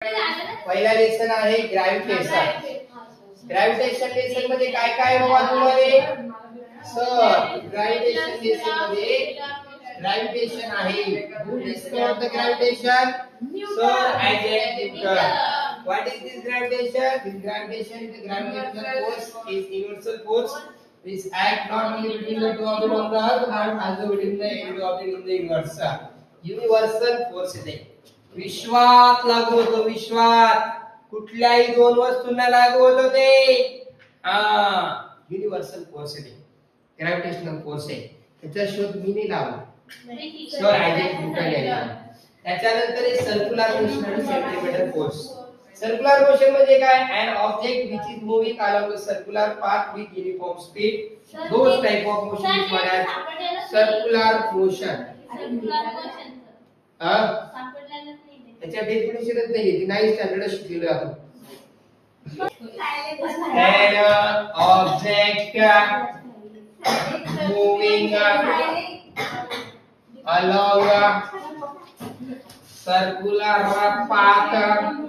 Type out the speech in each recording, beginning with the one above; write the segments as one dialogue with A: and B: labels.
A: पहिला लेसन आहे gravitation. Gravitation lesson मध्ये काय काय बाबा तुम्हाला सर ग्रॅव्हिटेशन लेसन मध्ये ग्रॅव्हिटेशन आहे। Who discovered the gravitation? Sir Isaac Newton. What is this gravitation? This gravitation is the gravitational force is universal force which act not only between the two objects on the earth but also between the two objects in the universe. Universal force आहे विश्वात लागू होतो। विश्वात कुठल्याही दोन वस्तूंना लागू होतो ते युनिव्हर्सल फोर्स आहे ग्रॅव्हिटेशनल फोर्स आहे। त्याचा शोध मी नाही लावला सर आयझॅक न्यूटन यांनी। त्याच्यानंतर आहे सर्क्युलर मोशन आणि सेंट्रिपेटल फोर्स। सर्क्युलर मोशन म्हणजे काय? an object which is moving along a circular path with uniform speed. Those type of motion is called as circular motion. त्याच्या डेफिनेशनच नाही ती नाही स्टँडर्ड शिकलेलो आपण। an object moving along a circular path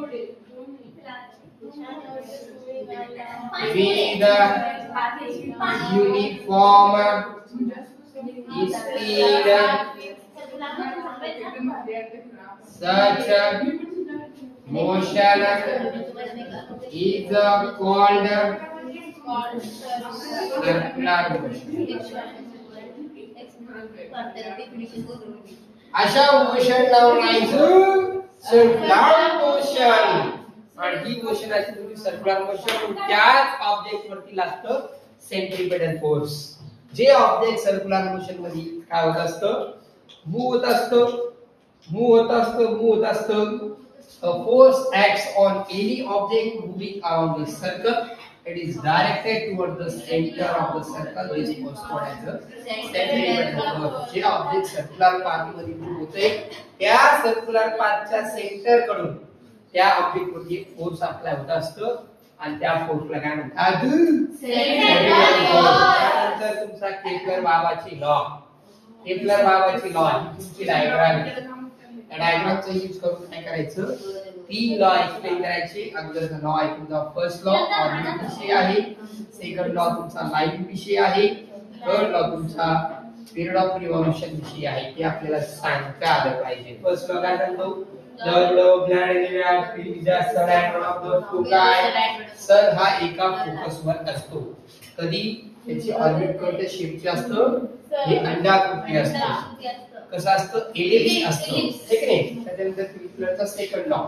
A: with uniform speed such motion is called circular motion। अशा motion नाव नाही circular motion आणि ही motion अशी तुम्ही सर्क्युलर मोशन त्याच ऑब्जेक्ट वरती लागतं सेंट्रिपेटल फोर्स। जे ऑब्जेक्ट सर्क्युलर मोशन मध्ये काय होत असतं मूव होत असतं a force acts on any object moving around the circle. It is directed toward the center of the circle. This force called as the centripetal force. जे object circular path मध्ये move होते त्या circular पाथच्या centre कडून त्या object वरती एक force apply होत असतो आणि त्या फोर्सला काय म्हणतात सेंट्रिपेटल फोर्स। त्यानंतर तुमचा केपलर बाबाची लॉ तुमची डायग्राम त्या डायग्रामचा यूज करून काय करायचं तीन लॉ एक्सप्लेन करायचे। अगोदरचा लॉ आहे तुमचा फर्स्ट लॉ ऑर्बिट विषय आहे, सेकंड लॉ तुमचा लाईन विषय आहे, थर्ड लॉ तुमचा पिरियड ऑफ रिव्हॉल्यूशन विषय आहे। ते आपल्याला सांगता आलं पाहिजे। फर्स्ट लॉ काय सांगतो the ग्लॅंड is a surround of the foci। Sir हा एका फोकसवर असतो। कधी त्याची ऑर्बिट कोणत्या शेपची असतं? हे अंडाकृती असतं। कसं असतं? एलिप्स असतं ठीक आहे। त्यानंतर केपलरचा second law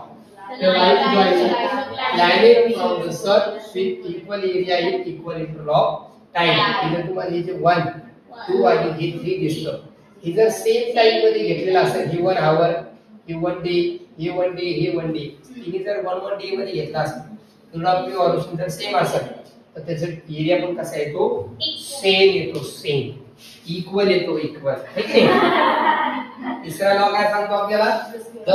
A: planet from the sun with equal area in equal interval of time। इथे तुम्हाला हे जे 1 2 आणि हे 3 दिसतं हे जर सेम टाइम मध्ये घेतलेलं असेल हे 1 आवर हे 1 डे हे 1 डे हे 1 डे तिने जर 1 डे मध्ये घेतला असेल पिरियड ऑफ रिव्हॉल्यूशन जर सेम असेल तर त्याचा एरिया पण कसा येतो सेम येतो सेम इक्वल येतो इक्वल ठीक आहे। तिसरा लॉ काय सांगतो आपल्याला द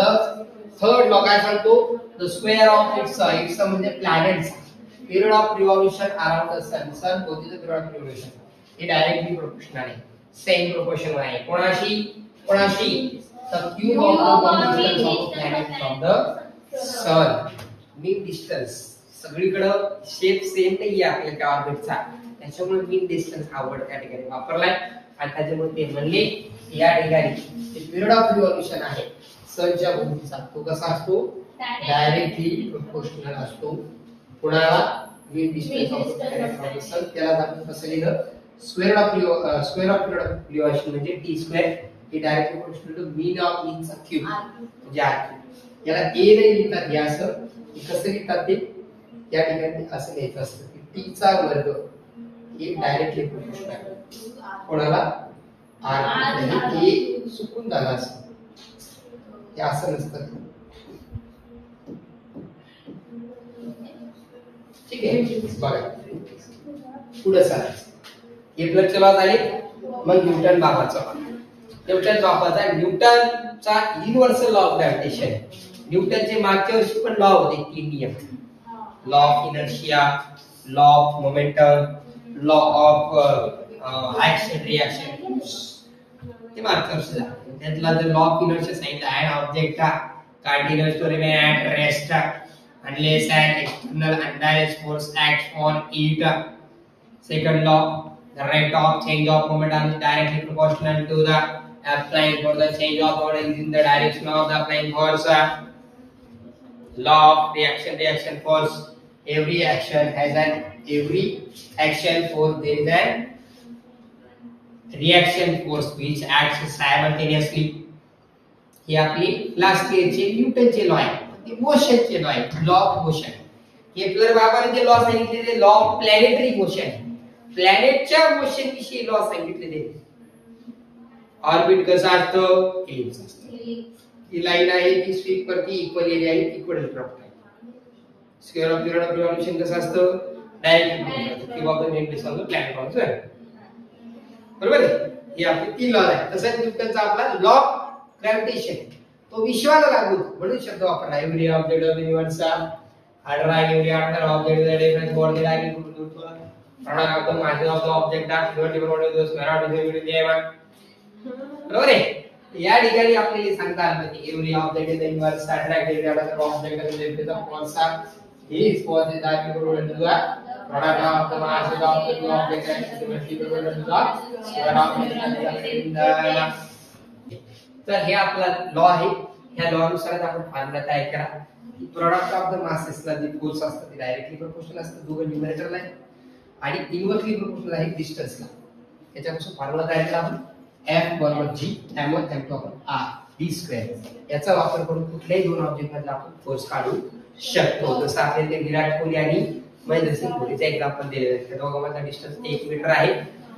A: थर्ड लॉ काय सांगतो द स्क्वेअर ऑफ इट्स म्हणजे planets period of revolution around the sun sun कोणती पिरियड ऑफ रिव्हॉल्यूशन हे डायरेक्टली प्रोपोर्शनल आहे सेम प्रोपोर्शनल आहे कोणाशी the cube of the mean distance of a planet from the sun mean distance सगळीकडे shape same नाही आहे आपल्या त्या ऑर्बिटचा त्याच्यामुळे मीन डिस्टन्स हा वर्ड त्या ठिकाणी वापरलाय आणि त्याच्यामुळे ते म्हणले या ठिकाणी जे पिरियड ऑफ रिव्हॉल्यूशन आहे सनच्या भोवतीचा तो कसा असतो डायरेक्टली प्रोपोर्शनल असतो कोणाला mean distance of planet from the sun त्याला आपण कसं लिहिलं square of period of revolution म्हणजे टी स्क्वेअर हे directly proportional to mean of मीनचा क्यूब म्हणजे आर क्यूब। याला ए नाही लिहितात हे असं कसं लिहितात ते या ठिकाणी असं लिहायचं असतं की टी चा वर्ग हे डायरेक्टली प्रोपोर्शनल कोणाला आर म्हणजे ए सुकून झाला असं हे असं नसतं ठीक आहे। बघा पुढे चालायचं केपलरचे लॉ झाले मग न्यूटन बाबाचा न्यूटनचा युनिव्हर्सल लॉ ऑफ ग्रॅव्हिटेशन। न्यूटनचे मागच्या वर्षी पण लॉ होते 3 नियम law of inertia law of momentum law of action reaction ते मागच्या वर्षी त्यातला जर लॉ ऑफ इनर्शिया सांगितला आहे object continues to remain at rest unless an external unbalanced force acts on it. Second law, the rate of change of momentum is directly proportional to the applying force. The change of momentum is in the direction of the applying force. Law of reaction force. Every action force there is an reaction force which acts simultaneously. ही आपली last इयरची न्यूटनचे law आहे, ते मोशनचे law आहे, law of motion. Kepler बाबाने जे लॉ सांगितले ते लॉ ऑफ प्लॅनेटरी मोशन, प्लॅनेटच्या मोशन विषयी लॉ सांगितलेले. ऑर्बिट कसं असतं, एलिप्स असतं. ही लाईन आहे ती स्वीप करते, इक्वल एरिया आहे, इक्वल ड्रॉप आहे. Square of period of revolution कसं असतं, डायरेक्ट किंवा the net distance of the planet on sun. बरोबर आहे. ही आपली तीन लॉ आहे. तसंच न्यूटनचा आपला लॉ ग्रॅव्हिटेशन तो विश्वाला लागू म्हणून शब्द वापरला. Every object of the universe other every other object the difference for the direct to product of the mass of the object of different what is the square of the unit देवा. बरोबर आहे. या ठिकाणी आपल्याला सांगता आलं की every object in the universe attract every other object the difference of force is force is that equal to the product of the mass of the object and symmetry equal to the square of the. तर हे आपला law आहे. ह्या law नुसार आपण formula तयार करा. Product of the मासेसला जे फोर्स असतं ते डायरेक्टली प्रोपोर्शनल असतं, दोघं न्यूमरेटरला आहे, आणि इन्व्हर्सली प्रोपोर्शनल आहे डिस्टन्सला. त्याच्यापासून फॉर्म्युला तयार केला आपण F बरोबर G m1 m2 r d square. याचा वापर करून कुठल्याही दोन ऑब्जेक्ट मधला आपण फोर्स काढू शकतो. जसं आपल्याला ते विराट कोहली आणि महेंद्र सिंग धोनीचं एक्झाम्पल दिलेलं आहे. त्या दोघांमधला डिस्टन्स 1 मीटर आहे.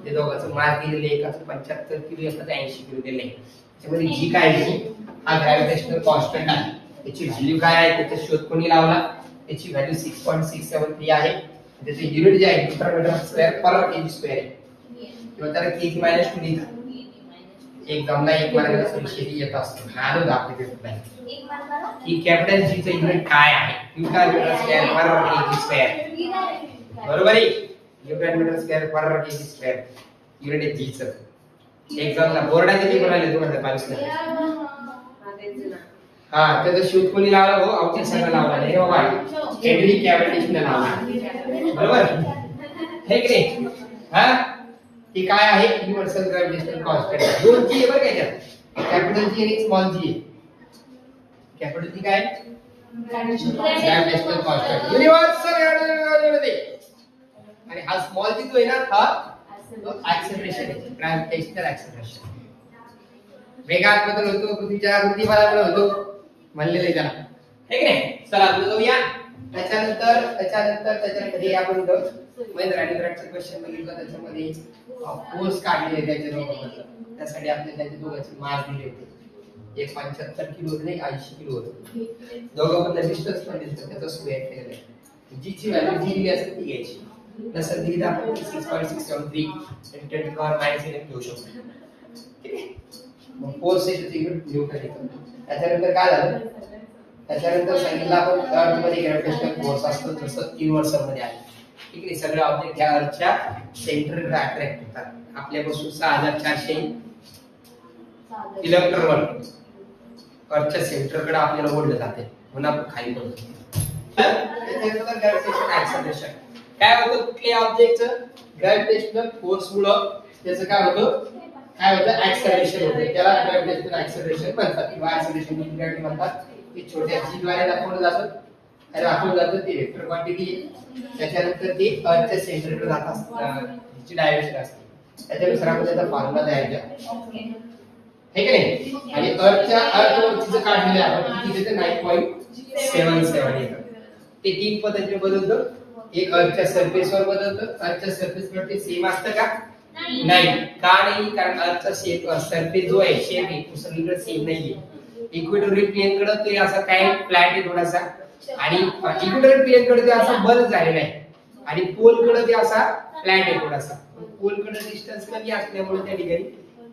A: ते दोघांचं मास दिलेलं आहे, एकाचं 75 किलो, एकाचं 80 किलो दिलेलं आहे. त्यामध्ये जी काय आहे हा ग्रॅव्हिटेशनल कॉन्स्टंट आहे. त्याची व्हॅल्यू काय आहे त्याचा शोध कोणी लावला, त्याची व्हॅल्यू 6.673 आहे. त्याचे युनिट जे आहे मीटर स्क्वेअर पर केजी स्क्वेअर आहे, किंवा त्याला केजी मायनस 2 लिहितात. एक जमला एक मार्गाला संशयी येत असतो. आलो दाखवते तुम्हाला की कॅपिटल जी चे युनिट काय आहे. न्यूटन मीटर स्क्वेअर पर केजी स्क्वेअर. बरोबर आहे. न्यूटन मीटर स्क्वेअर पर केजी स्क्वेअर युनिट आहे जी चं. एक्झामला बोर्डाचे पेपर आले 2022 ला. हा त्याचा शोध कोणी लावला हो, औचित्य संघ लावला नाही बाबा, हेनरी कॅव्हेंडिशने लावला. बरोबर हे की नाही. हा ती काय आहे, युनिव्हर्सल ग्रॅव्हिटेशनल कॉन्स्टंट. दोन जी आहे बरं का याच्यात, कॅपिटल जी आणि स्मॉल जी आहे. कॅपिटल जी काय, ग्रॅव्हिटेशनल कॉन्स्टंट युनिव्हर्सल ग्रॅव्हिटेशनल, आणि हा स्मॉल जी जो आहे ना हा ऍक्सेलरेशन आहे, ग्रॅव्हिटेशनल ऍक्सेलरेशन. वेगात बदल होतो, पृथ्वीच्या गतिबलात बदल होतो म्हणलेले त्याला, हे की नाही. चला पुढे जाऊया. त्याच्यानंतर हे आपण महेंद्र आणि विराटचे क्वेश्चन बघितलं. त्याच्यामध्ये फोर्स काढले त्याच्या दोघांमध्ये. त्यासाठी आपल्याला त्याचे दोघांचे मास दिले होते. एक 75 किलो होते, एक 80 किलो होते. दोघांमधला डिस्टन्स पण दिलं, त्याचा स्क्वेअर केलेला आहे. जी ची व्हॅल्यू जी दिली असेल ती घ्यायची. नसेल दिली तर आपण 6.673 × 10⁻⁻⁰ घेऊ शकतो. ठीक आहे. मग फोर्स आहे त्याची युनिट न्यूटन येतं. त्याच्यानंतर काय झालं, त्याच्यानंतर सांगितलं आपण अर्थ मध्ये ग्रॅव्हिटेशनल फोर्स असतो जसं युनिव्हर्सल मध्ये आहे. ठीक आहे. सगळे ऑब्जेक्ट ह्या अर्थच्या सेंटरकडे अट्रॅक्ट होतात. आपल्यापासून 6400 किलोमीटरवर अर्थच्या सेंटरकडे आपल्याला ओढलं जाते, म्हणून आपण खाली पडतो. त्याच्यानंतर ग्रॅव्हिटेशनल ऍक्सेलरेशन काय होतं, कुठल्या ऑब्जेक्टचं ग्रॅव्हिटेशनल फोर्स मुळे त्याचं काय होतं ऍक्सेलरेशन होतं. त्याला ग्रॅव्हिटेशनल ऍक्सेलरेशन म्हणतात किंवा ऍक्सेलरेशन म्हणतात. ते छोट्या जी द्वारे दाखवलं जातं ती वेक्टर क्वांटिटी. त्याच्यानंतर ते अर्थच्या सेंटरकडे जात असते, जी डायरेक्शन असते. त्याच्यानुसार आपण त्याचा फॉर्म्युला तयार केला, हे की नाही. आणि अर्थवरतीचं काढलेलं आहे आपण किती देते, 9.77 येतं. ते तीन पद्धतीने बदलतं. एक अर्थच्या सरफेसवर बदलतं. अर्थच्या सरफेसवर ते सेम असतं का, नाही. का नाही, कारण अर्थचा सरफेस जो आहे शेप आहे तो सगळीकडे सेम नाहीये. इक्वेटोरियल प्लेन कडे ते असं काय फ्लॅट आहे थोडासा, आणि इक्वेटोरियल प्लेन कडे ते असं बल झालेलं आहे, आणि पोल कडे ते असा फ्लॅट आहे थोडासा. पोल कडे डिस्टन्स कमी असल्यामुळे त्या ठिकाणी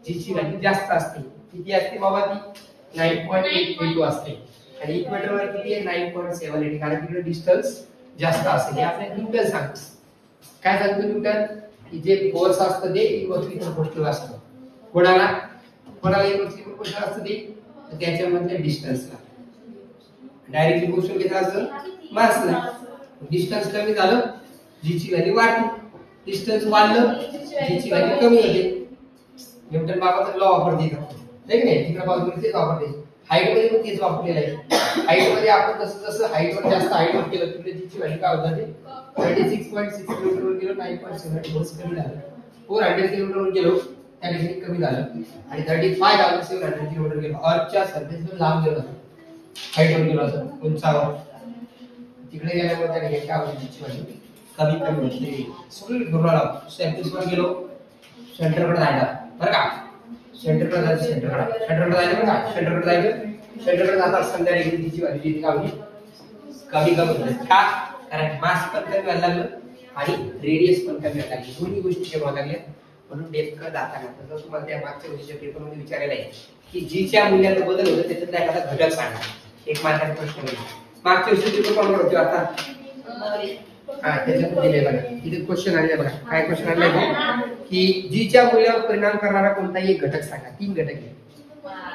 A: जी ची व्हॅल्यू जास्त असते. किती असते बाबा, ती 9.832 असते. आणि इक्वेटर वर किती आहे, 9.78, कारण तिकडे डिस्टन्स जास्त असते. हे आपल्याला न्यूटन सांगतो. काय सांगतो न्यूटन, की जे फोर्स असतं ते इन्व्हर्सली प्रोपोर्शनल असतं. कोणाला इन्व्हर्सली प्रोपोर्शनल असतं ते त्याच्यामध्ये डिस्टन्सला. डायरेक्टली पोर्शन घेतला असतं मास डिस्टन्स कमी झालं जी ची व्हॅल्यू वाढते, डिस्टन्स वाढलं जी ची व्हॅल्यू कमी होते. न्यूटन बाबाचा लॉ वापरते का नाही नाही, तिकडे बाजूला तेच वापरते. हाईट मध्ये पण तेच वापरलेलं आहे. हाईट मध्ये आपण जसं जसं हाईट वर जास्त हाईट वर केलं तिकडे जी ची व्हॅल्यू काय होत जाते 36.6 किलोमीटर वर गेलो 9.7 बस कमी झालं. 400 किलोमीटर वर गेलो त्या ठिकाणी कमी झालं आणि 35,700 किलोमीटर गेलो अर्थच्या सरफेसवर लांब गेलो हाईट वर गेलो असं उंचावर तिकडे गेल्यामुळे त्या ठिकाणी काय होतं जी ची व्हॅल्यू कमी कमी होते. सगळी दुर्लभ सरफेसवर गेलो सेंटरकडे जायला बरं का, सेंटरकडे जायचं सेंटरकडे जायचं बरं का, सेंटरकडे जाता असताना तिची व्हॅल्यू किती का होती कमी कमी होते का, कारण मास पण कमी व्हायला लागलं आणि रेडियस पण कमी व्हायला लागली. दोन्ही गोष्टी कमी व्हायला लागल्या. म्हणून डेप्थ कडे जाताना तसं तुम्हाला त्या मागच्या वर्षीच्या पेपर मध्ये विचारलेलं आहे की जीच्या मूल्यात बदल होतो त्याच्यातला एखादा घटक सांगा. एक मार्काचा प्रश्न आहे. मागच्या वर्षी पेपर कोण होते आता हा त्याच्यात दिले बघा, इथे क्वेश्चन आले बघा. काय क्वेश्चन आले की जीच्या मूल्यावर परिणाम करणारा कोणताही एक घटक सांगा. 3 घटक आहेत,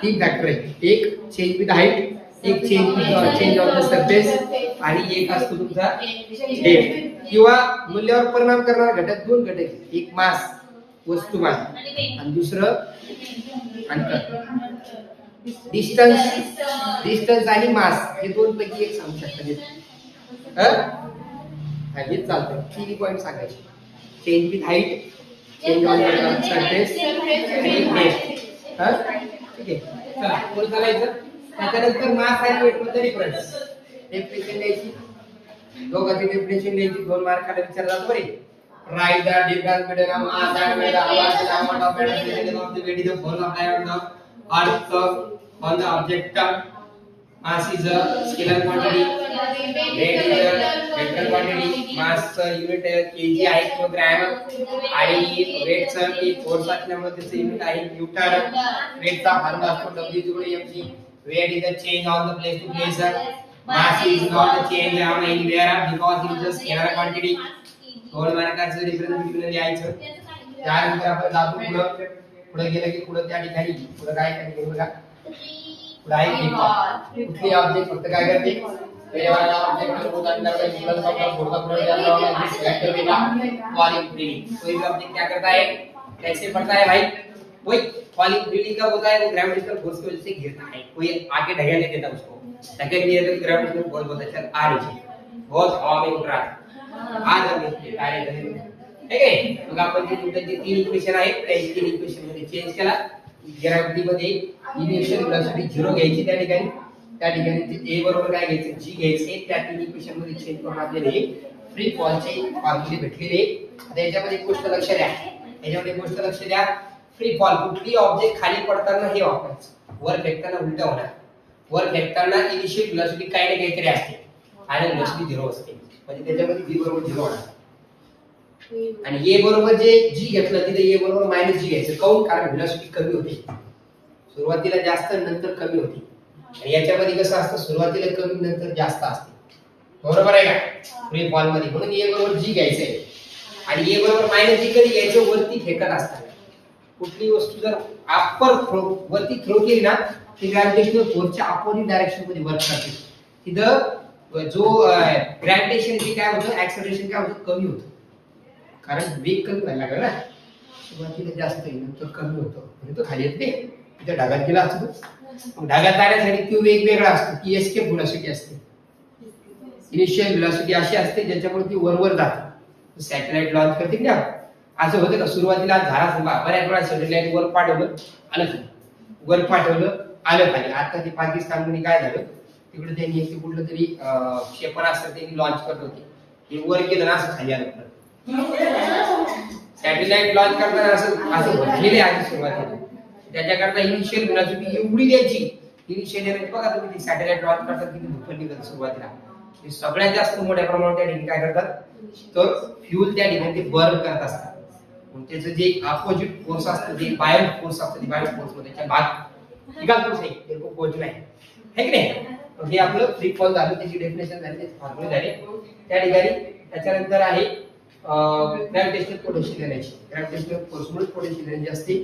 A: 3 फॅक्टर आहेत. एक चेंज विथ हाईट, एक चेंज ऑफ द सरफेस आणि एक असतो तुमचा डेप्थ. किंवा मूल्यावर परिणाम करणारा घटक 2 घटक आहेत. एक मास वस्तुमान आणि दुसरं अंतर. डिस्टन्स आणि मास हे 2 पैकी एक सांगू शकता. हेच चालतं. 3 पॉइंट सांगायचे. Change with height, change on the surface आणि डेप्थ. ठीक आहे, चला पुढे चालायचं. त्याच्यानंतर मास आणि वेट मध्ये डिफरन्स डेफिनेशन द्यायची. दोघांची डेफिनेशन द्यायची. 2 मार्काला विचारला जातो बरे. Write the difference between a mass and weight. The amount of matter taken of the weight is the force applied on the earth on the object. Mass is a scalar quantity. Weight is a vector quantity. Mass unit kg आहे kilogram आणि weight चा की force असल्यामुळे त्याचे unit आहे Newton. weight चा formula असतो W/mg. weight is a change on the place to place. Mass is not a change on anywhere because it is a scalar quantity. 2 मार्काचं डिफरन्स बिटवीन लिहायचं. त्यानंतर आपण जातो पुढे गेलं की पुढे त्या ठिकाणी पुढे काय काय बघा. पुढे आहे की कुठली ऑब्जेक्ट फक्त काय करते वेळेवाला ऑब्जेक्ट होत अंदर का जीवन का फोटो पुढे जा रहा है सिलेक्ट करेगा फॉलिंग फ्रीलिंग. कोई भी ऑब्जेक्ट क्या करता है कैसे बढ़ता है भाई, कोई फॉलिंग फ्रीलिंग का होता है वो ग्रेविटेशनल फोर्स की वजह से गिरता है. कोई आगे ढकेल नहीं देता उसको. सेकंड ईयर में ग्रेविटेशनल फोर्स बोलता है चल आ रही है बहुत हवा में उड़ रहा है आज हम इसके कार्य करेंगे. ठीक आहे, मग आपण जे न्यूटनचे 3 इक्वेशन आहेत त्या 3 इक्वेशन मध्ये चेंज केला. ग्रॅव्हिटी मध्ये इनिशियल वेलोसिटी 0 घ्यायची त्या ठिकाणी a बरोबर काय घ्यायचं g घ्यायचे. त्या 3 इक्वेशन मध्ये चेंज करून आपल्याला फ्री फॉलचे फॉर्म्युले भेटलेले. आता याच्यामध्ये एक गोष्ट लक्ष द्या. फ्री फॉल कुठली ऑब्जेक्ट खाली पडताना हे वापरायचं. वर फेकताना उलट होणार. वर फेकताना इनिशियल वेलोसिटी काय ना काहीतरी असते आणि वेलोसिटी 0 असते. म्हणजे त्याच्यामध्ये v बरोबर 0 होणार आणि a बरोबर जे g घेतलं तिथे a बरोबर -g घ्यायचं. काऊन, कारण वेलोसिटी कमी होते. सुरुवातीला जास्त नंतर कमी होती आणि याच्यामध्ये कसं असतं सुरुवातीला कमी नंतर जास्त असते. बरोबर आहे का फ्री फॉल मध्ये. म्हणून a बरोबर g घ्यायचंय आणि a बरोबर -g कधी घ्यायचं वरती फेकत असताना. कुठली वस्तू जर अपर वरती थ्रो केली ना ती ग्रॅव्हिटेशनल फोर्सच्या अपोजिट डायरेक्शन मध्ये वर्क करते. तिथं जो ग्रॅव्हिटेशन की काय होतं ऍक्सेलरेशन काय होतं कमी होतं. कारण वेग कमी व्हायला लागला ना. सुरुवातीला जास्त नंतर कमी होतं म्हणजे तो खाली येते. तिथे ढगात गेला असतो. मग ढगात जाण्यासाठी तो वेग वेगळा असतो. ती एस्केप व्हेलॉसिटी असते. इनिशियल व्हेलॉसिटी अशी असते ज्याच्यामुळे ती वरवर जाते. सॅटेलाइट लॉन्च करते ना असं होतं का सुरुवातीला झाला बऱ्याच वेळा सॅटेलाइट वर पाठवलं आलं खाली, वर पाठवलं आलं खाली. आता ते पाकिस्तानमध्ये काय झालं तिकडे त्यांनी एक कुठलं तरी क्षेपणास्त्र त्यांनी लॉन्च करत होते. हे वर गेलं ना असं खाली आलं. सॅटेलाइट लॉन्च करताना असं भरलेले आहे सुरुवातीला. त्याच्याकरता इनिशियल व्हेलॉसिटी एवढी द्यायची. इनिशियल एनर्जी बघा तुम्ही सॅटेलाइट लॉन्च करतात किती धुक्कल निघत सुरुवातीला. हे सगळ्यात जास्त मोठ्या प्रमाणात त्या ठिकाणी काय करतात तर फ्यूल त्या ठिकाणी ते बर्न करत असतात. त्याचं जे अपोजिट फोर्स असतं ते बायो फोर्स असतं. ते बायो फोर्स मध्ये त्याच्या भाग निकाल नाही ते पोहोचू आहे की नाही. हे आपलं फ्री फॉल झालं. त्याची डेफिनेशन झाली, त्याचे फॉर्म्युले झाले त्या ठिकाणी. त्याच्यानंतर आहे ग्रॅव्हिटेशनल पोटेन्शियल एनर्जी. ग्रॅव्हिटेशनल फोर्समुळे पोटेन्शियल एनर्जी असते.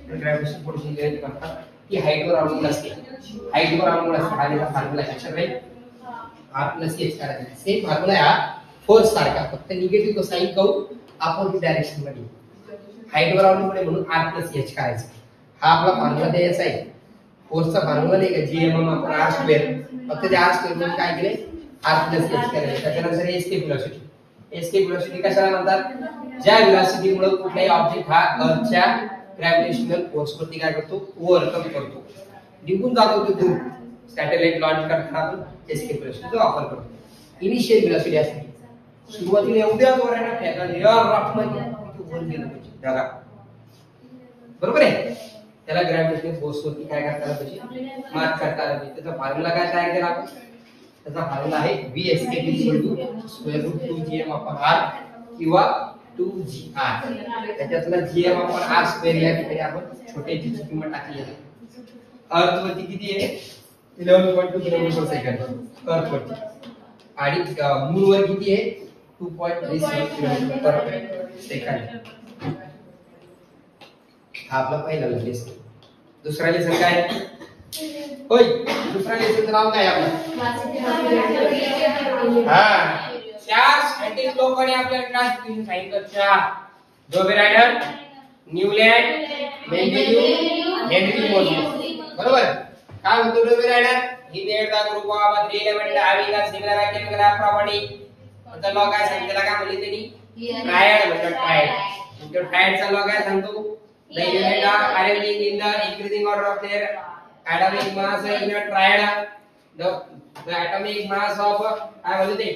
A: ग्रॅव्हिटेशनल पोटेन्शियल एनर्जी करतात ती हाईट वर अवलंबून असते. हाईट वर अवलंबून असते. हा त्याचा फॉर्म्युला लक्षात राहील. R प्लस H करायचा. सेम फॉर्म्युला आहे हा फोर्स सारखा, फक्त निगेटिव्ह साइन करू अपोजिट डायरेक्शन मध्ये. हाईट वर अवलंबून आहे म्हणून R प्लस H करायचं. हा आपला फॉर्म्युला द्यायचा आहे. फोर्सचा फॉर्म्युला नाही का GMM आपण R स्क्वेअर, फक्त ते R स्क्वेअर म्हणून काय केले R प्लस H करायचं. त्याच्यानंतर एस्केप व्हेलॉसिटी. एस्केप व्हेलॉसिटी कशाला म्हणतात? ज्या व्हेलॉसिटी मुळे कुठलाही ऑब्जेक्ट हा अर्थच्या ग्रॅव्हिटेशनल फोर्स वरती काय करतो, ओव्हरकम करतो, निघून जातो तिथून. सॅटेलाइट लॉन्च करताना आपण एस्केप व्हेलॉसिटीचा वापर करतो. इनिशियल व्हेलॉसिटी असते, सुरुवातीला एवढ्या जोराने फेकायला या रॉक मध्ये वर गेलं पाहिजे ढगा, बरोबर आहे. त्याला ग्रॅव्हिटेशनल फोर्स वरती काय करता आलं पाहिजे, मात करता आलं पाहिजे. त्याचा फॉर्म्युला काय तयार केला आपण? त्याचा फॉर्म्युला आहे v escape square root 2gm upon r किंवा 2gr. त्याच्यातला gm अपॉन r स्क्वेअर या ठिकाणी आपण छोटे g ची किंमत टाकली आहे. अर्थ वरती किती आहे? 11.2 किलोमीटर पर सेकंड अर्थ वरती. आणि मून वर किती आहे? 2.37 किलोमीटर पर सेकंड. हा आपला पहिला लेसन. दुसरा लेसन काय? होय, दुसरा लेसनचं नाव काय आपलं? हा, चार सायंटिस्ट लोकांनी आपल्याला क्लासिफिकेशन सांगितलं. चार: Dobereiner, Newlands, Mendeleev, Henry Moseley. बरोबर. काय म्हणतो डोबे रायडर? ही there the group of 3 element having a similar chemical property. आता लॉ काय सांगितलं, काय म्हणले त्यांनी? ट्रायड म्हणजे ट्रायड. म्हणजे ट्रायडचा लॉ काय सांगतो? The elements are arranging in the increasing order of their atomic mass in a triad. The atomic mass of काय बोलते ते?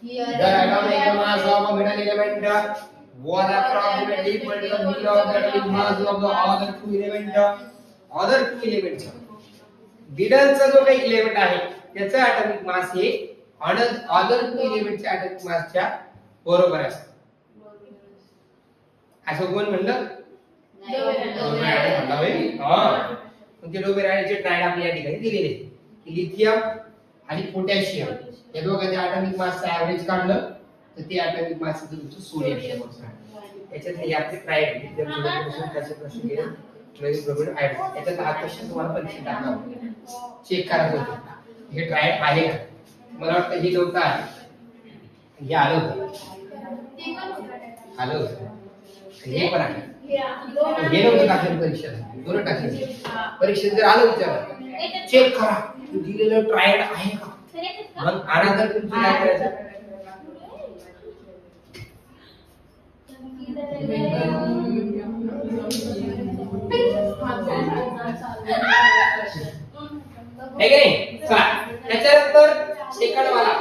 A: The atomic mass of a middle element was approximately equal to the mean of the atomic mass of the other two elements. Other two elements. मिडलचा जो काही element आहे त्याचा atomic mass हे other two elements च्या atomic mass च्या बरोबर असतं. असं कोण म्हणलं? डोबे रायडरचे ट्रायड आपल्या या ठिकाणी दिलेले आहेत. लिथियम आणि पोटॅशियम या दोघांचे ॲटॉमिक मासचं ॲव्हरेज काढलं तर ते ॲटॉमिक मास इथं तुमचं सोडियम आहे. याच्यात हे आपले ट्रायड लिथियम सोडियम कसे प्रश्न गेले नवीन प्रॉब्लेम ऍड. याच्यात हा क्वेश्चन तुम्हाला परीक्षेत टाकला चेक करायचं होतं हे ट्रायड आहे का. मला वाटतं हे नव्हतं आहे, हे आलं होतं, आलं होतं, हे पण आहे. हे नव्हतं टाकलं परीक्षेत, दोन टाकले. परीक्षेत जर आलं विचारलं चेक करा तू दिलेलं ट्रायड आहे का, मग अनादर तुमचं काय करायचं. हे नाही चला. त्याच्यानंतर सेकंड वाला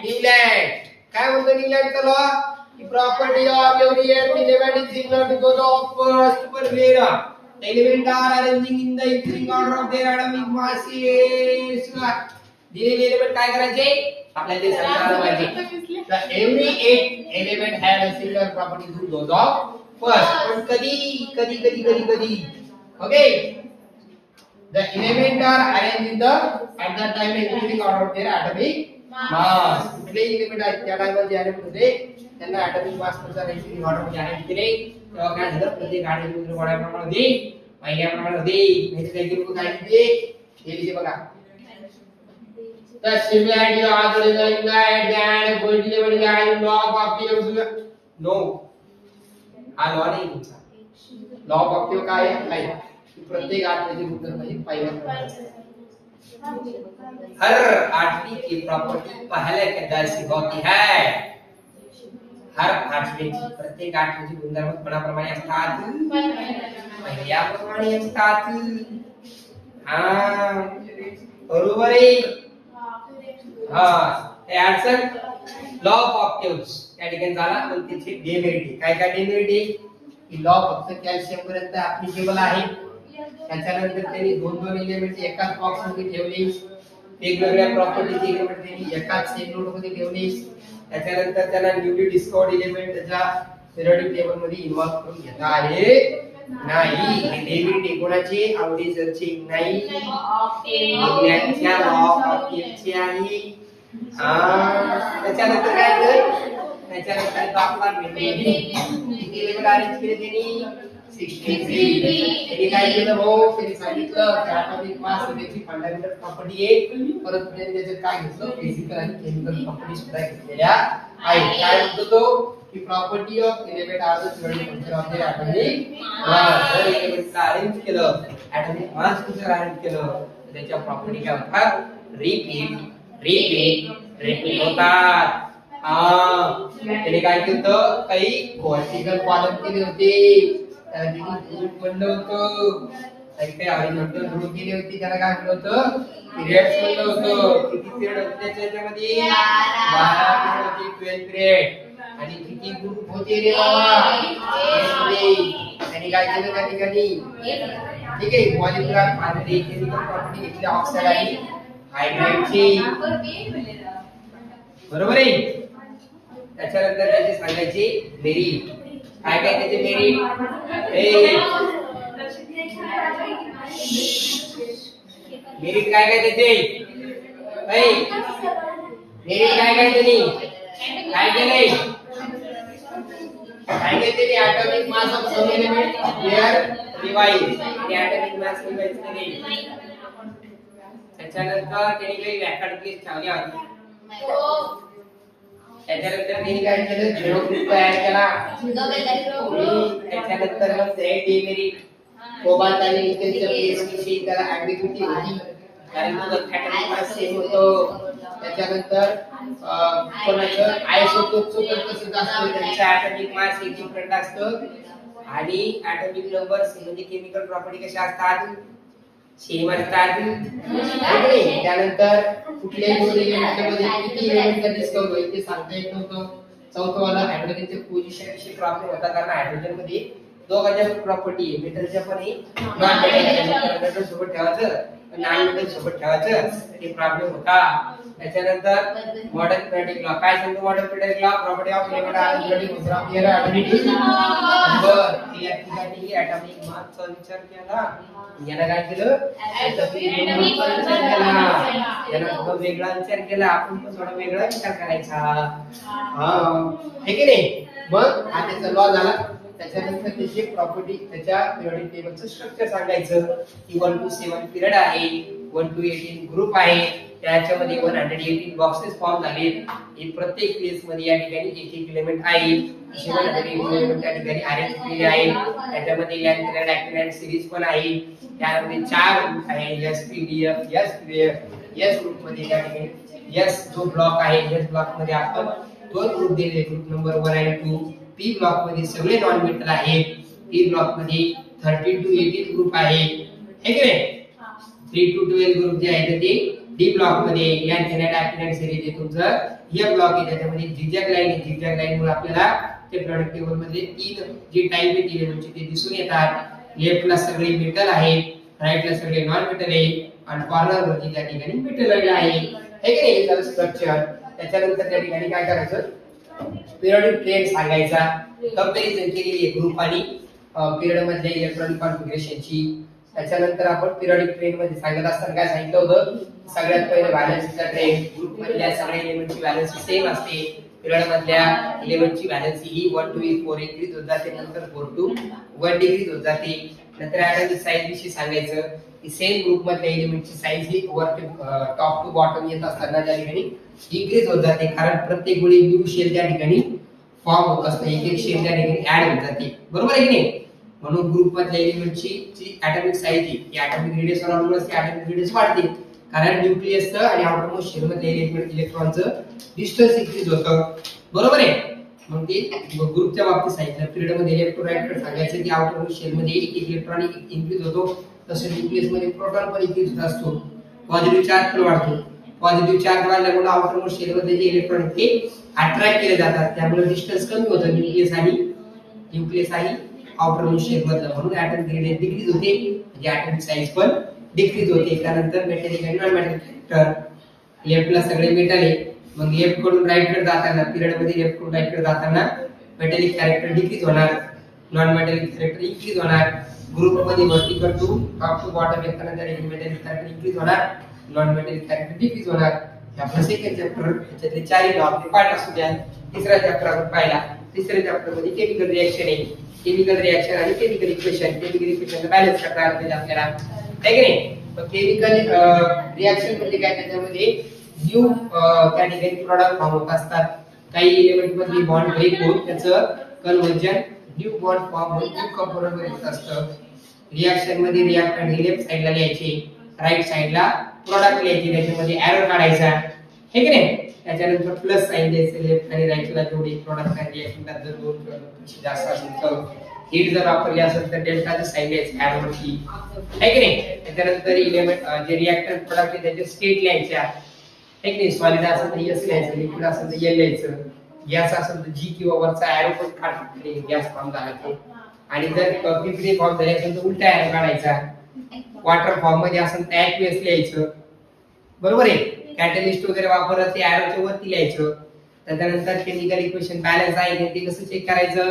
A: न्यूलँड. काय म्हणतो न्यूलँडचा law? Property of every element is similar because of first formula. Elements are arranging in the increasing order of their atomic masses. दिलेले एलिमेंट काय करायचे आपल्याला ते समजायला पाहिजे. तर every 8 element have a similar property to those of first. पण कधी okay, the elements are arranged in the at that time increasing order of their atomic mass. कुठले एलिमेंट आहेत त्या टाइमला जे एलिमेंट होते त्यांना ॲटॉमिक मास नुसार रेशिओ ऑर्डर मध्ये अरेंज केले. तेव्हा काय झालं, प्रत्येक ॲटॉमिक गोळ्या प्रमाणामध्ये पहिल्या प्रमाणामध्ये नाही काय केलं, काय दिले हे लिहिले बघा. The similarity of the resulting and quantity level is law of optimum. No, हा लॉ नाही तुमचा. लॉ ऑफ ऑप्टिमम काय आहे? प्रत्येक आठवड्याची गुणधर्माची पहिल्या प्रमाणात हर आठवी की प्रॉपर्टी पहले के जैसी होती है. हर आठवड्याची प्रत्येक आठवड्याची गुणधर्म कोणाप्रमाणे असतात? पहिल्याप्रमाणे असतात. हा बरोबर आहे. हा ऍडसन लॉ ऑफ ऑक्टेव्हज त्या ठिकाणी झाला. पण त्याची डेरिव्हेटिव्ह काय डेरिव्हेटिव्ह की लॉ फक्त कॅल्शियम पर्यंत ऍप्लिकेबल आहे. त्याच्यानंतर त्यांनी दोन एलिमेंट एकाच बॉक्स मध्ये ठेवले, वेगवेगळ्या प्रॉपर्टीचे एलिमेंट त्यांनी एकाच सेम नोड मध्ये ठेवले. त्याच्यानंतर त्यांना न्यूली डिस्कवर्ड एलिमेंट त्याच्या पिरियडिक टेबल मध्ये इन्व्हॉल्व करून घेता आले नाही. हे डेरिव्हेटिव्ह कोणाचे? आवडेजरचे नाही, विज्ञानाच्या लॉ ऑफ ऑप्टिक्सचे आहे. त्याच्यानंतर काय तर त्याच्यानंतर आपला एलिमेंट अरेंज केले त्यांनी 63. त्यांनी काय केलं भाऊ, त्यांनी सांगितलं की ॲटॉमिक मास त्याची फंडामेंटल प्रॉपर्टी आहे, परंतु त्यांनी त्याच्यात काय घेतलं, फिजिकल आणि केमिकल प्रॉपर्टी सुद्धा घेतलेल्या आहेत. काय म्हणतो तो की property of element are the theoretic function of the atomic mass. जर एलिमेंटला अरेंज केलं, ॲटॉमिक मास जर अरेंज केलं, त्याच्या प्रॉपर्टी काय होतात, रिपीट रिपीट रिपीट होतात. त्याने काय केलं, काही क्वांटिकल पालन केले होते, त्याने ग्रुप बनलं होतं, काही हॉरिझॉन्टल ग्रुप केली होती, त्याला काय म्हणलं होतं, पिरियड्स म्हणलं होतं. किती पिरियड होते त्याच्यामध्ये, 12 पिरियड होते, 12 पिरियड. आणि किती ग्रुप होते रे बाबा, त्यांनी काय केलं त्या ठिकाणी, ठीक आहे, मॉलिक्युलर क्वांटिटी केमिकल प्रॉपर्टी घेतली ऑक्साईड आणि हायड्राइडची, बरोबर आहे. त्याच्यानंतर त्याचे सांगायचे मेरिट. काय काय त्याचे मेरिट, मेरिट काय काय त्याचे, मेरिट काय काय त्यांनी काय केलंय, काय काय त्यांनी atomic mass of some element their revise, ते ॲटॉमिक मास रिवाइज केले. त्याच्यानंतर त्यांनी काही व्याख्या ठेवल्या होत्या. त्याच्यानंतर त्यांनी काय केलं, झिरो ग्रुप तयार केला. त्याच्यानंतर मग डेमेरिट, कोबाल्ट आणि निकेलच्या केसविषयी त्याला ॲम्बिग्युइटी होती, कारण ॲटॉमिक मास सेम होतो. त्याच्यानंतर कोणाचं आयसोटोप सोबत कसं असतं, त्यांचं ॲटॉमिक मास एक डिफरंट असतं आणि ॲटॉमिक नंबर म्हणजे केमिकल प्रॉपर्टी कशा असतात, सेम असतात. त्यानंतर कुठल्याही दोन एलिमेंटमध्ये किती एलिमेंटचा डिस्कवर होईल ते सांगता येत नव्हतं. चौथं वाला हायड्रोजनचे पोझिशन विषयी प्रॉब्लेम होता, कारण हायड्रोजन मध्ये दोघांच्या प्रॉपर्टी आहे, मेटलच्या पण आहे, नॉन मेटल, मेटल सोबत ठेवायचं, नॉन मेटल सोबत ठेवायचं, हे प्रॉब्लेम होता. त्याच्यानंतर मॉडर्न पिरियडिक लॉ. काय सांगतो modern periodic law, property of element are periodic function of their atomic number. या ठिकाणी ॲटॉमिक मासचा विचार केला, याला काय केलं, ॲटॉमिक नंबरचा विचार केला, याला थोडा वेगळा विचार केला, आपण पण थोडा वेगळा विचार करायचा, हे की नाही. मग हा त्याचा लॉ झाला. त्याच्यानंतर त्याची प्रॉपर्टी, त्याच्या पिरियडिक टेबलचं स्ट्रक्चर सांगायचं की 1 to 7 पिरियड आहे, 1 to 18 ग्रुप आहे, त्याच्यामध्ये 118 बॉक्सेस फॉर्म झाले. हे प्रत्येक प्लेस मध्ये या ठिकाणी एक एक एलिमेंट आहे, 718 एलिमेंट त्या ठिकाणी अरेंज केलेले आहेत. त्याच्यामध्ये लॅन्थेलाइड ॲक्टिनाइड सिरीज पण आहे. त्यामध्ये 4 ग्रुप आहे, S PDF, S PDF. S group मध्ये त्या ठिकाणी एस जो ब्लॉक आहे, एस ब्लॉक मध्ये आपण 2 ग्रुप दिलेले, ग्रुप नंबर 1 आणि 2. पी ब्लॉक मध्ये सगळे नॉन मेटल आहेत. पी ब्लॉक मध्ये 13 to 18 ग्रुप आहे, हे की नाही. 3 to 12 ग्रुप जे आहे ते डी ब्लॉक मध्ये लॅन्थेलाइड ॲक्टिनाइड सिरीज आहे तुमचं. हे ब्लॉक आहे, त्याच्यामध्ये झिगझॅग लाईन आहे, झिगझॅग लाईन मुळे आपल्याला ते प्रोडक्ट टेबल मध्ये 3 जे टाइप आहे एलिमेंटचे ते दिसून येतात. लेफ्टला सगळे मेटल आहे, राईटला सगळे नॉन मेटल आहे आणि कॉर्नर वरती त्या ठिकाणी मेटल आहे, हे की नाही. त्याचं स्ट्रक्चर. त्याच्यानंतर त्या ठिकाणी काय करायचं, पिरियडिक ट्रेंड सांगायचा, कंपॅरिझन केलेली आहे ग्रुप आणि पिरियड मधल्या इलेक्ट्रॉनिक कॉन्फिगरेशनची. त्याच्यानंतर आपण पिरियडिक ट्रेंड मध्ये सांगत असताना काय सांगितलं होतं, सगळ्यात पहिले व्हॅलेन्सीचा ट्रेंड. ग्रुप मधल्या सगळ्या एलिमेंटची व्हॅलेन्सी सेम असते, पिरियड मधल्या एलिमेंटची व्हॅलेन्सी ही 1 to 4 इंक्रीज होत जाते, नंतर 4 to 1 डिक्रीज होत जाते. नंतर ॲटॉमिक साईज विषयी सांगायचं की सेम ग्रुप मधल्या एलिमेंटची साईज ही टॉप टू बॉटम येत असताना त्या ठिकाणी इंक्रीज होत जाते, कारण प्रत्येक वेळी न्यू शेल त्या ठिकाणी फॉर्म होत असते, एक एक शेल त्या ठिकाणी ऍड होत जाते, बरोबर आहे की नाही. म्हणून ग्रुप मधल्या एलिमेंटची जी ॲटॉमिक साईज आहे, ती ॲटॉमिक रेडियस वाढल्यामुळे ती ॲटॉमिक रेडियस वाढते, कारण न्यूक्लियसचं आणि आउटरमोस्ट शेल मधल्या इलेक्ट्रॉनचं डिस्टन्स इंक्रीज होतं, बरोबर आहे. मग ते ग्रुपच्या बाबतीत सांगितलं. पिरियड मध्ये इलेक्ट्रोलाइट सांगायचं की आउटरमोस्ट शेल मध्ये एक इलेक्ट्रॉन इंक्रीज होतो, तसं न्यूक्लियस मध्ये प्रोटॉन पण इंक्रीज होत असतो, पॉझिटिव्ह चार्ज पण वाढतो. पॉझिटिव्ह चार्ज वाढल्यामुळे आउटरमोस्ट शेल मध्ये जे इलेक्ट्रॉन ते अट्रॅक्ट केले जातात, त्यामुळे डिस्टन्स कमी होतं न्यूक्लियस आणि आउटरमोस्ट शेल मधलं, म्हणून ॲटॉमिक रेडियस डिक्रीज होते, म्हणजे ॲटॉमिक साईज पण डिक्रीज होते. त्यानंतर मेटॅलिक आणि नॉन मेटॅलिक कॅरेक्टर. लेफ्टला सगळे मेटल आहे, मग लेफ्ट कडून राईट कडे जाताना, पिरियड मध्ये लेफ्ट कडून राईट कडे जाताना मेटॅलिक कॅरेक्टर डिक्रीज होणार, नॉन मेटॅलिक कॅरेक्टर इंक्रीज होणार. ग्रुप मध्ये vertical to top to bottom येताना त्या मेटॅलिक कॅरेक्टर इंक्रीज होणार, नॉन मेटॅलिक कॅरेक्टर डिक्रीज होणार. हे आपलं सेकंड चॅप्टर, त्याच्यातले 4 लॉ आपले पाठ असू द्या. तिसरा चॅप्टर आपण पाहिला तिसऱ्या चॅप्टर मध्ये केमिकल रिएक्शन आहे. केमिकल रिएक्शन आणि केमिकल इक्वेशन बॅलन्स करता आलं पाहिजे आपल्याला, आहे की नाही. केमिकल रिएक्शन म्हणजे काय, त्याच्यामध्ये न्यू त्या ठिकाणी प्रॉडक्ट फॉर्म होत असतात. काही एलिमेंट मध्ये बॉन्ड ब्रेक होऊन त्याचं कन्व्हर्जन न्यू बॉन्ड फॉर्म होऊन न्यू कंपाऊंड मध्ये होत असतं. रिएक्शन मध्ये रिएक्टंट हे लेफ्ट साइडला लिहायचे, राईट साइडला प्रॉडक्ट लिहायचे, त्याच्यामध्ये एरो काढायचा, हे की नाही. त्याच्यानंतर प्लस साइन द्यायचं लेफ्ट आणि राईटला जेवढे प्रॉडक्ट आणि रिएक्टंट जर दोन पेक्षा जास्त असेल तर हीट जर वापरली असेल तर डेल्टाचं साइन द्यायचं एरो वरती, है की नाही. त्याच्यानंतर इलेमेंट जे रिएक्टंट प्रॉडक्ट आहे त्याचे स्टेट लिहायच्या, है की नाही. सॉलिड असेल तर एस लिहायचं, लिक्विड असेल तर एल लिहायचं, गॅस असेल तर जी किंवा वरचा एरो पण काढतो गॅस फॉर्म झाला तो. आणि जर पीपीटी फॉर्म झाले असेल तर उलटा एरो काढायचा. वॉटर फॉर्म मध्ये असेल तर ऍक्वियस लिहायचं, बरोबर आहे. कॅटलिस्ट वगैरे वापरलं ते एरोच्या वरती लिहायचं. त्याच्यानंतर केमिकल इक्वेशन बॅलन्स आहे ते कसं चेक करायचं,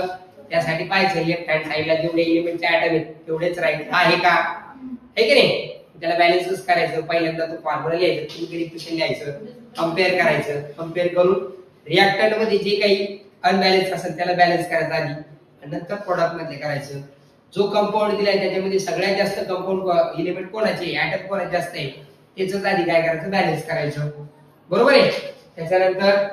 A: त्यासाठी पाहायचं लेफ्ट हँड साइडला जेवढे एलिमेंटचे ऍटम आहेत तेवढेच राहील आहे का, है की नाही. त्याला बॅलन्सच करायचं. पहिल्यांदा तो फॉर्म्युला लिहायचा, केमिकल इक्वेशन लिहायचं, कंपेअर करायचं. कंपेअर करून रिएक्टंट मध्ये जे काही अनबॅलन्स असेल त्याला बॅलन्स करायचं आधी आणि नंतर प्रोडक्ट मध्ये करायचं. जो कंपाऊंड दिलाय त्याच्यामध्ये सगळ्यात जास्त कंपाऊंड एलिमेंट कोणाचे, ऍटम कोणाचे जास्त आहे त्याच आधी काय करायचं, बॅलन्स करायचं, बरोबर आहे. त्याच्यानंतर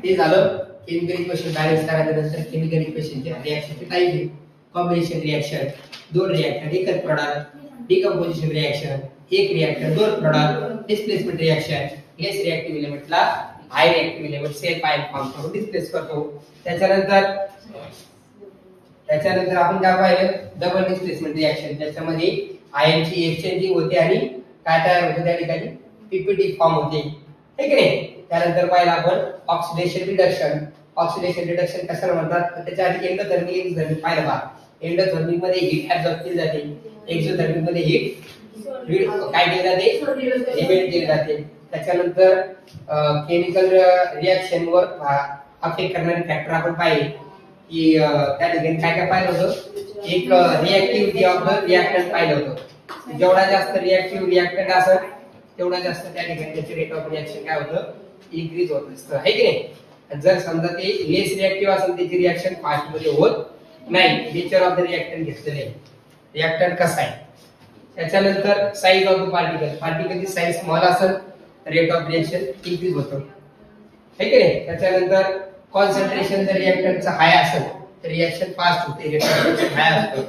A: ते झालं केमिकल इक्वेशन बॅलन्स करायच्यानंतर केमिकल इक्वेशनचे रिएक्शनचे टाइप आहे. कॉम्बिनेशन रिएक्शन, दोन रिएक्टर एकच प्रॉडक्ट. डिकंपोजिशन रिएक्शन, एक रिएक्टर दोन product. Displacement reaction, less reactive एलिमेंटला high reactive element self ion form करून डिस्प्लेस करतो. त्याच्यानंतर आपण काय पाहिलं, डबल डिस्प्लेसमेंट रिएक्शन, त्याच्यामध्ये आयनची एक्सचेंजिंग होते आणि काय तयार होते त्या ठिकाणी पीपीटी फॉर्म होते, है की नाही. त्यानंतर पाहिलं आपण ऑक्सिडेशन रिडक्शन. ऑक्सिडेशन रिडक्शन कशाला म्हणतात, तर त्याच्या आधी एंडोथर्मिक एक्झोथर्मिक पाहिलं बा. एंडोथर्मिक मध्ये हीट ऍब्सॉर्ब केली जाते, एक्झोथर्मिक मध्ये हीट काय केली जाते, रिबेट केली जाते. त्याच्यानंतर केमिकल रिएक्शन वर अफेक्ट करणारे फॅक्टर आपण पाहिले की त्या ठिकाणी काय काय पाहिलं होतं, एक रिएक्टिव्हिटी ऑफ द रिएक्टंट पाहिलं होतं. जेवढा जास्त रिएक्टिव्ह रिएक्टंट असेल तेवढा जास्त त्या ठिकाणी त्याचे रेट ऑफ रिएक्शन काय होतं, इन्क्रीज होत असतं, है की नाही. जर समजा ते लेस रिएक्टिव्ह असेल त्याची रिएक्शन फास्ट मध्ये होत नाही. नेचर ऑफ द रिएक्टंट घेतलेलं आहे, रिएक्टंट कसा आहे. त्याच्यानंतर साइज ऑफ द पार्टिकल, पार्टिकलची साइज स्मॉल असेल रेट ऑफ रिएक्शन इन्क्रीज होतं, है की नाही. त्याच्यानंतर कॉन्सन्ट्रेशन जर रिएक्टंटचा हाय असेल तर रिएक्शन फास्ट होते, रेट ऑफ रिएक्शन हाय असतं.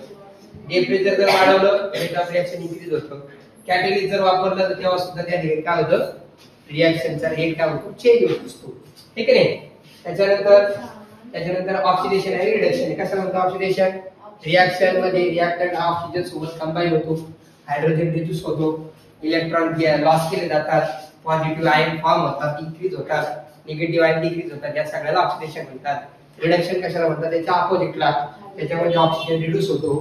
A: टेम्परेचर जर वाढवलं रेट ऑफ रिएक्शन इन्क्रीज होतं. कॅटलिस्ट जर वापरलं तर तेव्हा सुद्धा त्या ठिकाणी काय होतं, रिएक्शनचा रेट काय होतो, चेंज होत असतो, ठीक आहे. त्याच्यानंतर ऑक्सिडेशन आणि रिडक्शन. कसं म्हणतो ऑक्सिडेशन, रिएक्शन मध्ये रिएक्टंट ऑक्सिजन सोबत कंबाईन होतो, हायड्रोजन रिड्यूस होतो, इलेक्ट्रॉन लॉस केले जातात, पॉझिटिव्ह आयन फॉर्म होतात, इन्क्रीज होतात, निगेटिव्ह आयन डिक्रीज होतात, या सगळ्याला ऑक्सिडेशन म्हणतात. रिडक्शन कशाला म्हणतात, त्याच्या अपोजिटला, त्याच्यामध्ये ऑक्सिजन रिड्यूस होतो,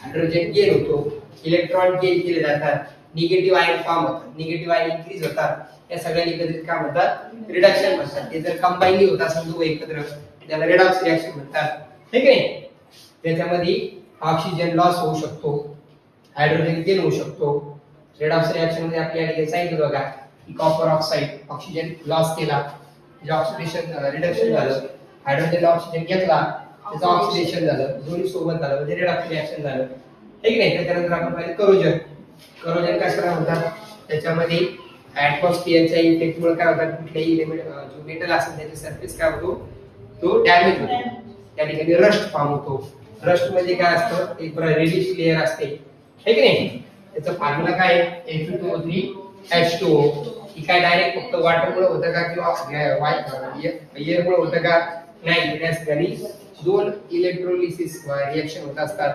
A: हायड्रोजन गेन होतो, इलेक्ट्रॉन गेन केले जातात, निगेटिव्ह आयन फॉर्म होतात, निगेटिव्ह आयन इन्क्रीज होतात, या सगळ्या एकत्रित काय म्हणतात, रिडक्शन म्हणतात. ते जर कंबाईनली होत असेल दोघं एकत्र त्याला रेडॉक्स रिएक्शन म्हणतात, ठीक आहे. त्याच्यामध्ये ऑक्सिजन लॉस होऊ शकतो, हायड्रोजन गेन होऊ शकतो. रेडॉक्स रिएक्शन मध्ये आपल्या ठिकाणी सांगितलं बघा की कॉपर ऑक्साईड ऑक्सिजन लॉस केला, म्हणजे ऑक्सिडेशन रिडक्शन झालं. हायड्रोजन ऑक्सिजन घेतला, त्याचं ऑक्सिडेशन झालं, दोन्ही सोबत झालं म्हणजे रेडॉक्स रिएक्शन झालं, ठीक आहे. त्याच्यानंतर आपण पाहिलं करोजन. करोजन कशाला म्हणतात, त्याच्यामध्ये ऍटमॉस्फिअरच्या इफेक्टमुळे काय होतात, कुठल्याही एलिमेंट जो मेटल असेल त्याची सरफेस काय होतो, तो डॅमेज होतो, त्या ठिकाणी रस्ट फॉर्म होतो. रस्ट म्हणजे काय असतं, एक रेडिश लेअर असते, है की नाही. त्याचं फॉर्म्युला काय आहे, Fe2O3H2O. ही काय डायरेक्ट फक्त वॉटरमुळे होतं का किंवा एअरमुळे होतं का, नाही. त्या ठिकाणी दोन इलेक्ट्रोलिसिस रिएक्शन होत असतात,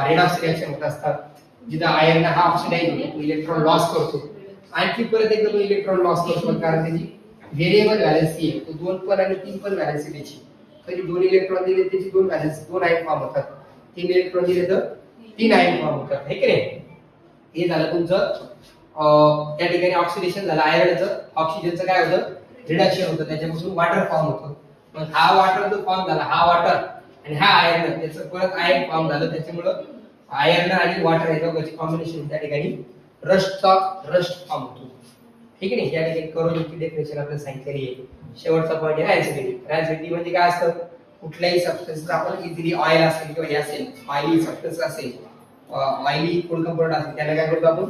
A: रेडॉक्स रिएक्शन होत असतात, जिथं आयर्न हा ऑक्सिडाइज होतो, इलेक्ट्रॉन लॉस करतो, आणखी परत एकदा तो इलेक्ट्रॉन लॉस करतो, कारण त्याची व्हेरिएबल व्हॅलेन्सी आहे, तो 2 पण आणि 3 पण व्हॅलेन्सी त्याची. कधी 2 इलेक्ट्रॉन दिले त्याची 2 व्हॅलेन्सी, 2 आयन फॉर्म होतात. 3 इलेक्ट्रॉन दिले तर 3 आयन फॉर्म होतात, है की नाही. हे झालं तुमचं त्या ठिकाणी ऑक्सिडेशन झालं. आयर्नचं ऑक्सिजनचं काय होतं, रिडक्शन होतं, त्याच्यापासून वॉटर फॉर्म होतं. मग हा वॉटर जो फॉर्म झाला, हा वॉटर आणि हा आयर्न, त्याचं परत आयन फॉर्म झालं. त्याच्यामुळं आयर्न आणि वॉटर हे दोघांचे कॉम्बिनेशन त्या ठिकाणी रस्ट फॉर्म होतो, ठीक आहे ना. या ठिकाणी करोलीची डेफिनेशन आपल्याला सांगितलेली आहे. शेवटचा पॉईंट आहे रॅन्सिडिटी. रॅन्सिडिटी म्हणजे काय असतं, कुठल्याही सबस्टन्स आपण इझिली ऑइल असेल किंवा हे असेल ऑइली सबस्टन्स असेल, ऑइली फूड कंपोनंट असेल, त्याला काय करतो आपण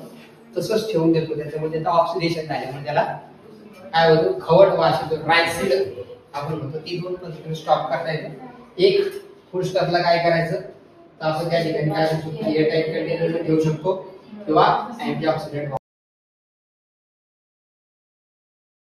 A: तसंच ठेवून देतो. त्याच्यामध्ये आता ऑक्सिडेशन झाले म्हणजे त्याला काय होतं, खवट वास येतो, रॅन्सिड आपण म्हणतो. ती दोन पद्धतीने स्टॉप करता येतं. एक फुल स्टॉपला काय करायचं तर आपण त्या ठिकाणी काय एअर टाईट कंटेनर मध्ये ठेवू शकतो किंवा अँटीऑक्सिडंट